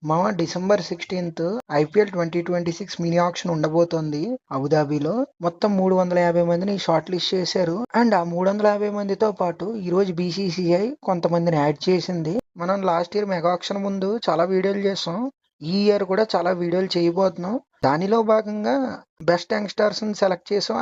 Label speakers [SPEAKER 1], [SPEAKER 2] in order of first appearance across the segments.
[SPEAKER 1] మామ December 16th IPL 2026 mini auction ఉండబోతోంది అబుదాబిలో. మొత్తం 350 మందిని షార్ట్ లిస్ట్ చేశారు. అండ్ ఆ 350 మందితో పాటు ఈ రోజు బీసీసీఐ కొంతమందిని యాడ్ చేసింది. మనం లాస్ట్ ఇయర్ మెగా ఆక్షన్ ముందు చాలా వీడియోలు చేసాం. ఈ ఇయర్ కూడా చాలా వీడియోలు చేయబోతున్నాం. దానిలో భాగంగా బెస్ట్ యంగ్స్టర్స్ ని సెలెక్ట్ చేసాం.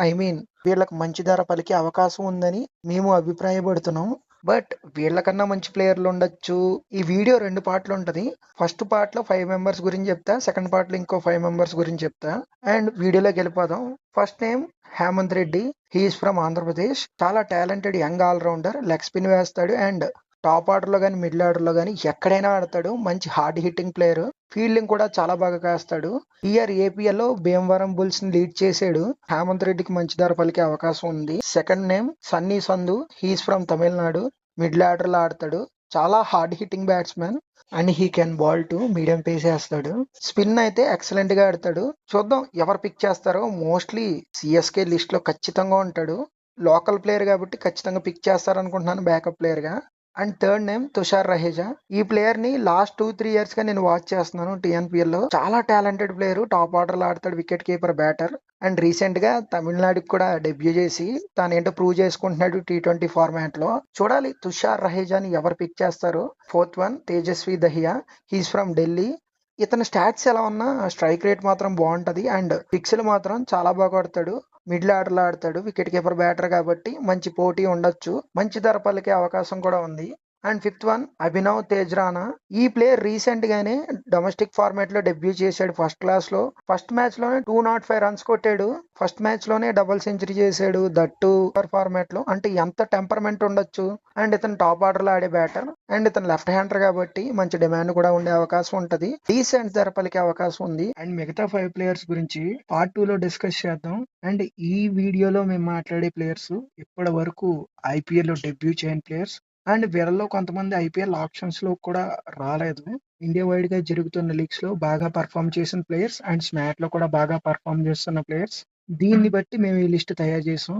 [SPEAKER 1] వీళ్ళకి మంచి ధర పలికే అవకాశం ఉందని మేము అభిప్రాయపడుతున్నాం. బట్ వీళ్ళకన్నా మంచి ప్లేయర్లు ఉండొచ్చు. ఈ వీడియో 2 పార్ట్లు ఉంటది. ఫస్ట్ పార్ట్ లో 5 మెంబర్స్ గురించి చెప్తా, సెకండ్ పార్ట్ లో ఇంకో 5 మెంబర్స్ గురించి చెప్తా. అండ్ వీడియోలోకి వెళ్ళిపోదాం. First name Hemanth Reddy. He is from Andhra Pradesh. చాలా talented young all rounder. Leg spin వేస్తాడు అండ్ టాప్ ఆర్డర్ లో కానీ మిడిల్ ఆర్డర్ లో కానీ ఎక్కడైనా ఆడతాడు. మంచి హార్డ్ హిట్టింగ్ ప్లేయర్. ఫీల్డింగ్ కూడా చాలా బాగా కాస్తాడు. ఇయర్ ఏపీఎల్ లో భీమవరం బుల్స్ ని లీడ్ చేసాడు. హేమంత్ రెడ్డికి మంచి ధర పలికే అవకాశం ఉంది. Second name Sunny Sandhu. He's from Tamil Nadu. Middle order లో ఆడతాడు. చాలా hard hitting batsmen and he can ball to medium pace వేస్తాడు. స్పిన్ అయితే ఎక్సలెంట్ గా ఆడతాడు. చూద్దాం ఎవరు పిక్ చేస్తారో. మోస్ట్లీ సిఎస్కే లిస్ట్ లో ఖచ్చితంగా ఉంటాడు. లోకల్ ప్లేయర్ కాబట్టి ఖచ్చితంగా పిక్ చేస్తారనుకుంటున్నాను బ్యాకప్ ప్లేయర్ గా. And third name Tushar Raheja. ఈ ప్లేయర్ ని లాస్ట్ 2-3 ఇయర్స్ గా నేను వాచ్ చేస్తున్నాను టీఎన్పీఎల్ లో. చాలా టాలెంటెడ్ ప్లేయర్. టాప్ ఆర్డర్ లో ఆడతాడు. Wicket keeper, batter. And recent గా తమిళనాడుకి కూడా డెబ్యూ చేసి తానేంటో ప్రూవ్ చేసుకుంటున్నాడు T20 ఫార్మాట్ లో. చూడాలి తుషార్ రహేజాని ఎవరు పిక్ చేస్తారు. Fourth one Tejasvi Dahiya. He's from Delhi. ఇతని స్టాట్స్ ఎలా ఉన్నా స్ట్రైక్ రేట్ మాత్రం బాగుంటది అండ్ పిక్స్లు మాత్రం చాలా బాగా కొడతాడు. మిడిల్ ఆర్డర్ లో ఆడతాడు. వికెట్ కీపర్, బ్యాటర్ కాబట్టి మంచి పోటీ ఉండొచ్చు. మంచి ధర పలికే అవకాశం కూడా ఉంది. And fifth one Abhinav Tejrana. ఈ ప్లేయర్ రీసెంట్ గానే డొమెస్టిక్ ఫార్మాట్ లో డెబ్యూ చేశాడు. ఫస్ట్ క్లాస్ లో ఫస్ట్ మ్యాచ్ లోనే 205 రన్స్ కొట్టాడు. ఫస్ట్ మ్యాచ్ లోనే డబుల్ సెంచరీ చేశాడు. దట్టు ఫార్మాట్ లో. అంటే ఎంత టెంపర్మెంట్ ఉండొచ్చు. అండ్ ఇతను టాప్ ఆర్డర్ లో ఆడే బ్యాటర్. అండ్ ఇతను లెఫ్ట్ హ్యాండర్ కాబట్టి మంచి డిమాండ్ కూడా ఉండే అవకాశం ఉంటది. డీసెంట్ ధర పలికే అవకాశం ఉంది. అండ్ మిగతా 5 ప్లేయర్స్ గురించి పార్ట్ 2 లో డిస్కస్ చేద్దాం. అండ్ ఈ వీడియోలో మేము మాట్లాడే ప్లేయర్స్ ఇప్పటి వరకు ఐపీఎల్ లో డెబ్యూ చేయని ప్లేయర్స్. అండ్ వీళ్ళలో కొంతమంది ఐపీఎల్ ఆప్షన్స్ లో కూడా రాలేదు. ఇండియా వైడ్ గా జరుగుతున్న లీగ్స్ లో బాగా పర్ఫామ్ చేసిన ప్లేయర్స్ అండ్ స్మాట్ లో కూడా బాగా పర్ఫామ్ చేస్తున్న ప్లేయర్స్. దీన్ని బట్టి మేము ఈ లిస్ట్ తయారు చేసాం.